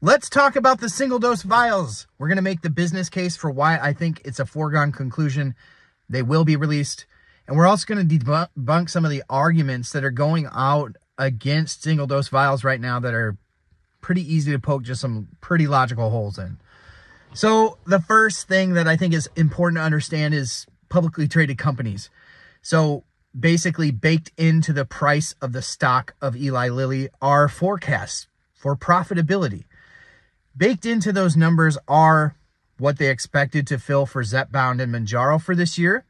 Let's talk about the single-dose vials. We're going to make the business case for why I think it's a foregone conclusion they will be released. And we're also going to debunk some of the arguments that are going out against single-dose vials right now that are pretty easy to poke just some pretty logical holes in. So the first thing that I think is important to understand is publicly traded companies. So basically baked into the price of the stock of Eli Lilly are forecasts for profitability. Baked into those numbers are what they expected to fill for Zepbound and Mounjaro for this year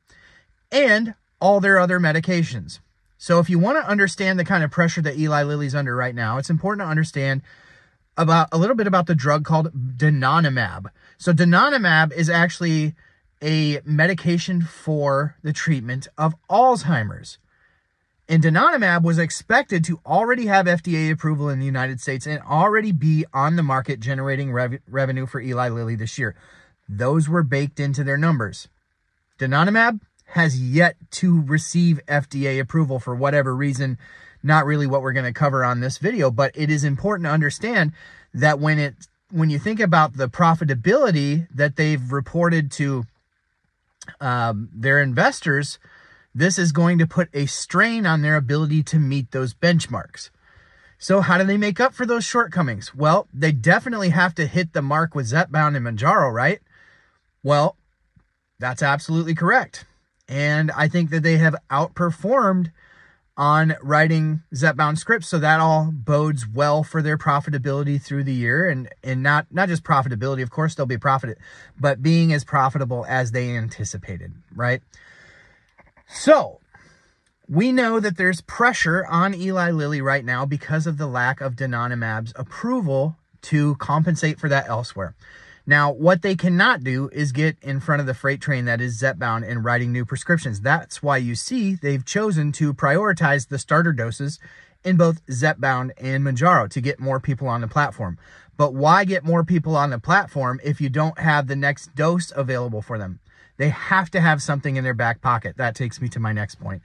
and all their other medications. So if you want to understand the kind of pressure that Eli Lilly's under right now, it's important to understand about a little bit about the drug called donanemab. So donanemab is actually a medication for the treatment of Alzheimer's. And donanemab was expected to already have FDA approval in the United States and already be on the market generating revenue for Eli Lilly this year. Those were baked into their numbers. Donanemab has yet to receive FDA approval for whatever reason, not really what we're going to cover on this video, but it is important to understand that when you think about the profitability that they've reported to their investors, this is going to put a strain on their ability to meet those benchmarks. So how do they make up for those shortcomings? Well, they definitely have to hit the mark with Zepbound and Mounjaro, right? Well, that's absolutely correct. And I think that they have outperformed on writing Zepbound scripts, so that all bodes well for their profitability through the year, and not just profitability, of course they'll be profited, but being as profitable as they anticipated, right? So we know that there's pressure on Eli Lilly right now because of the lack of donanemab's approval to compensate for that elsewhere. Now, what they cannot do is get in front of the freight train that is Zepbound and writing new prescriptions. That's why you see they've chosen to prioritize the starter doses in both Zepbound and Mounjaro to get more people on the platform. But why get more people on the platform if you don't have the next dose available for them? They have to have something in their back pocket. That takes me to my next point.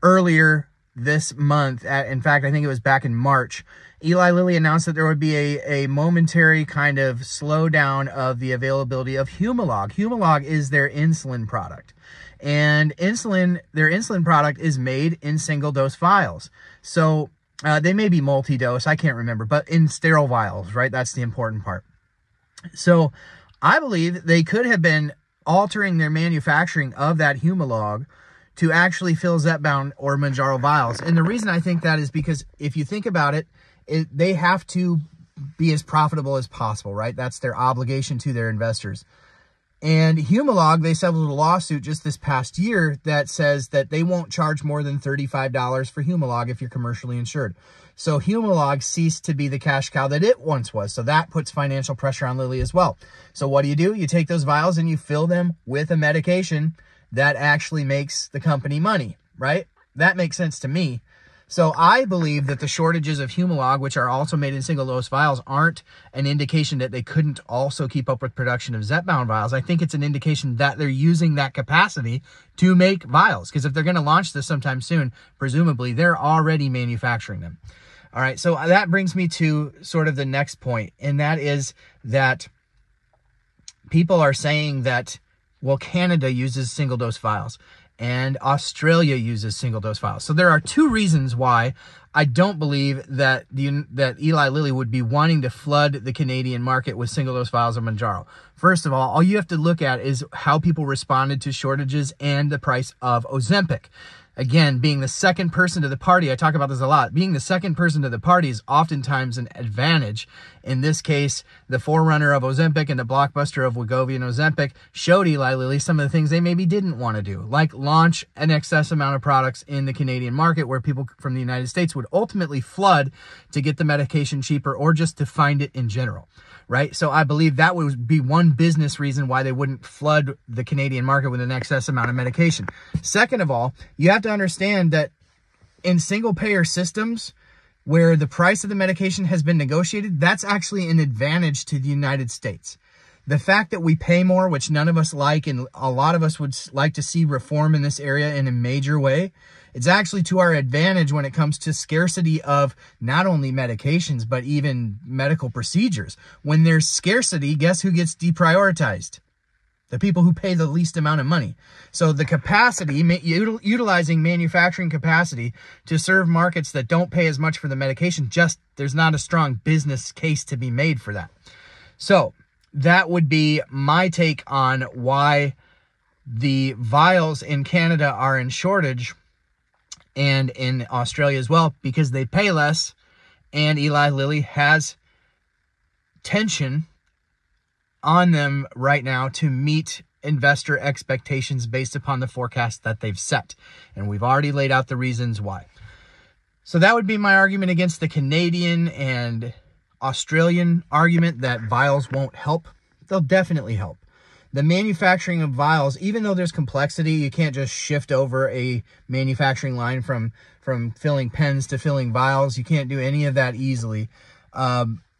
Earlier this month, in fact, I think it was back in March, Eli Lilly announced that there would be a momentary kind of slowdown of the availability of Humalog. Humalog is their insulin product. And their insulin product is made in single-dose vials. So they may be multi-dose, I can't remember, but in sterile vials, right? That's the important part. So I believe they could have been altering their manufacturing of that Humalog to actually fill Zepbound or Mounjaro vials. And the reason I think that is because if you think about it, they have to be as profitable as possible, right? That's their obligation to their investors. And Humalog, they settled a lawsuit just this past year that says that they won't charge more than $35 for Humalog if you're commercially insured. So Humalog ceased to be the cash cow that it once was. So that puts financial pressure on Lilly as well. So what do? You take those vials and you fill them with a medication that actually makes the company money, right? That makes sense to me. So I believe that the shortages of Humalog, which are also made in single-dose vials, aren't an indication that they couldn't also keep up with production of Zepbound vials. I think it's an indication that they're using that capacity to make vials, because if they're going to launch this sometime soon, presumably they're already manufacturing them. All right, so that brings me to sort of the next point, and that is that people are saying that, well, Canada uses single-dose vials and Australia uses single-dose vials. So there are two reasons why I don't believe that Eli Lilly would be wanting to flood the Canadian market with single-dose vials of Mounjaro. First of all you have to look at is how people responded to shortages and the price of Ozempic. Again, being the second person to the party, I talk about this a lot, being the second person to the party is oftentimes an advantage. In this case, the forerunner of Ozempic and the blockbuster of Wegovy and Ozempic showed Eli Lilly some of the things they maybe didn't want to do, like launch an excess amount of products in the Canadian market where people from the United States would ultimately flood to get the medication cheaper or just to find it in general. Right? So I believe that would be one business reason why they wouldn't flood the Canadian market with an excess amount of medication. Second of all, you have to understand that in single payer systems where the price of the medication has been negotiated, that's actually an advantage to the United States. The fact that we pay more, which none of us like, and a lot of us would like to see reform in this area in a major way, It's actually to our advantage when it comes to scarcity of not only medications, but even medical procedures. When there's scarcity, guess who gets deprioritized? The people who pay the least amount of money. So the capacity, utilizing manufacturing capacity to serve markets that don't pay as much for the medication, just there's not a strong business case to be made for that. So that would be my take on why the vials in Canada are in shortage and in Australia as well, because they pay less and Eli Lilly has tension on them right now to meet investor expectations based upon the forecast that they've set. And we've already laid out the reasons why. So that would be my argument against the Canadian and Australian argument that vials won't help. They'll definitely help. The manufacturing of vials, even though there's complexity, you can't just shift over a manufacturing line from filling pens to filling vials. You can't do any of that easily.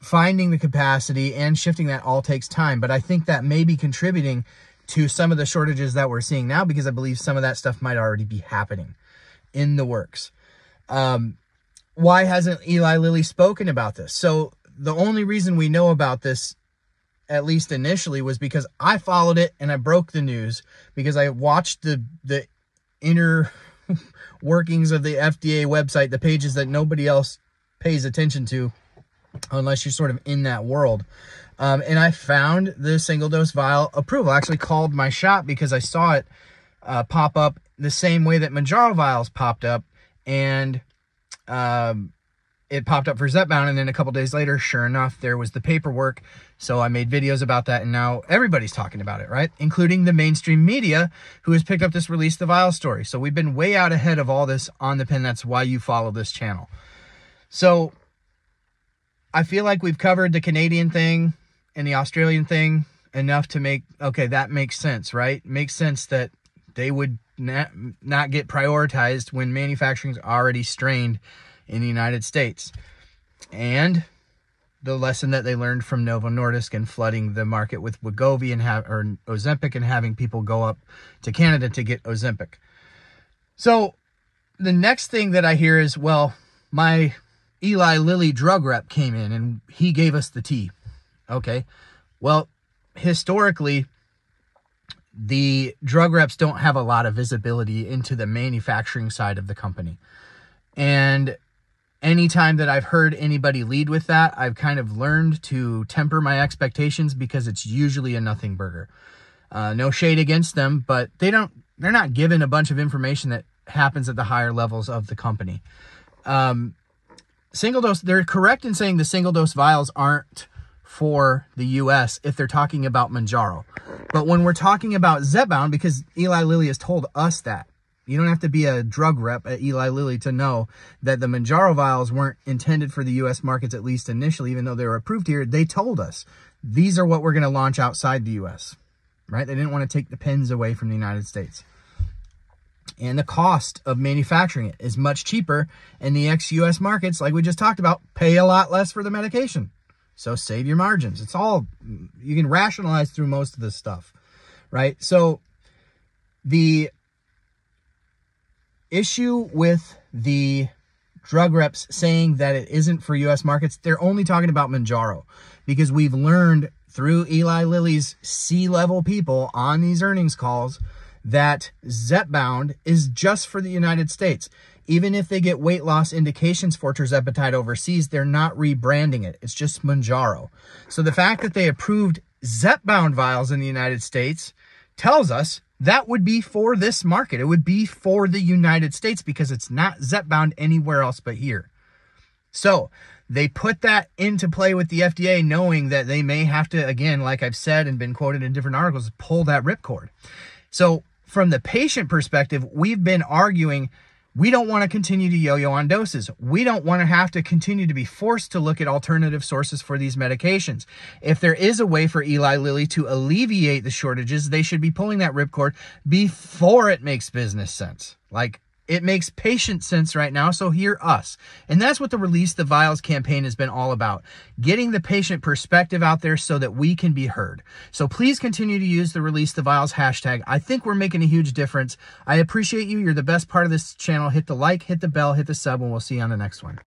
Finding the capacity and shifting that all takes time. But I think that may be contributing to some of the shortages that we're seeing now, because I believe some of that stuff might already be happening in the works. Why hasn't Eli Lilly spoken about this? So the only reason we know about this, at least initially, was because I followed it and I broke the news because I watched the inner workings of the FDA website, the pages that nobody else pays attention to unless you're sort of in that world. And I found the single-dose vial approval. I actually called my shop because I saw it pop up the same way that Mounjaro vials popped up, and it popped up for Zepbound, and then a couple days later, sure enough, there was the paperwork. So I made videos about that, and now everybody's talking about it, right? Including the mainstream media, who has picked up this Release the Vial story. So we've been way out ahead of all this on the pen. That's why you follow this channel. So I feel like we've covered the Canadian thing and the Australian thing enough to make, okay, that makes sense, right? Makes sense that they would not get prioritized when manufacturing's already strained in the United States. And the lesson that they learned from Novo Nordisk and flooding the market with Wegovy or Ozempic and having people go up to Canada to get Ozempic. So the next thing that I hear is, well, my Eli Lilly drug rep came in and he gave us the tea. Okay. Well, historically, the drug reps don't have a lot of visibility into the manufacturing side of the company. And anytime that I've heard anybody lead with that, I've kind of learned to temper my expectations because it's usually a nothing burger. No shade against them, but they're not given a bunch of information that happens at the higher levels of the company. Single dose, they're correct in saying the single dose vials aren't for the US if they're talking about Mounjaro. But when we're talking about Zepbound, because Eli Lilly has told us that, you don't have to be a drug rep at Eli Lilly to know that the Mounjaro vials weren't intended for the US markets, at least initially, even though they were approved here. They told us these are what we're going to launch outside the US, right? They didn't want to take the pens away from the United States. And the cost of manufacturing it is much cheaper, and the ex-US markets, like we just talked about, pay a lot less for the medication. So save your margins. It's all, you can rationalize through most of this stuff, right? So the issue with the drug reps saying that it isn't for US markets, they're only talking about Mounjaro, because we've learned through Eli Lilly's C-level people on these earnings calls that Zepbound is just for the United States. Even if they get weight loss indications for tirzepatide overseas, they're not rebranding it. It's just Mounjaro. So the fact that they approved Zepbound vials in the United States tells us that would be for this market. It would be for the United States because it's not Zepbound anywhere else but here. So they put that into play with the FDA, knowing that they may have to, again, like I've said and been quoted in different articles, pull that ripcord. So from the patient perspective, we've been arguing we don't want to continue to yo-yo on doses. We don't want to have to continue to be forced to look at alternative sources for these medications. If there is a way for Eli Lilly to alleviate the shortages, they should be pulling that ripcord before it makes business sense. Like, It makes patient sense right now, so hear us. And that's what the Release the Vials campaign has been all about, getting the patient perspective out there so that we can be heard. So please continue to use the Release the Vials hashtag. I think we're making a huge difference. I appreciate you. You're the best part of this channel. Hit the like, hit the bell, hit the sub, and we'll see you on the next one.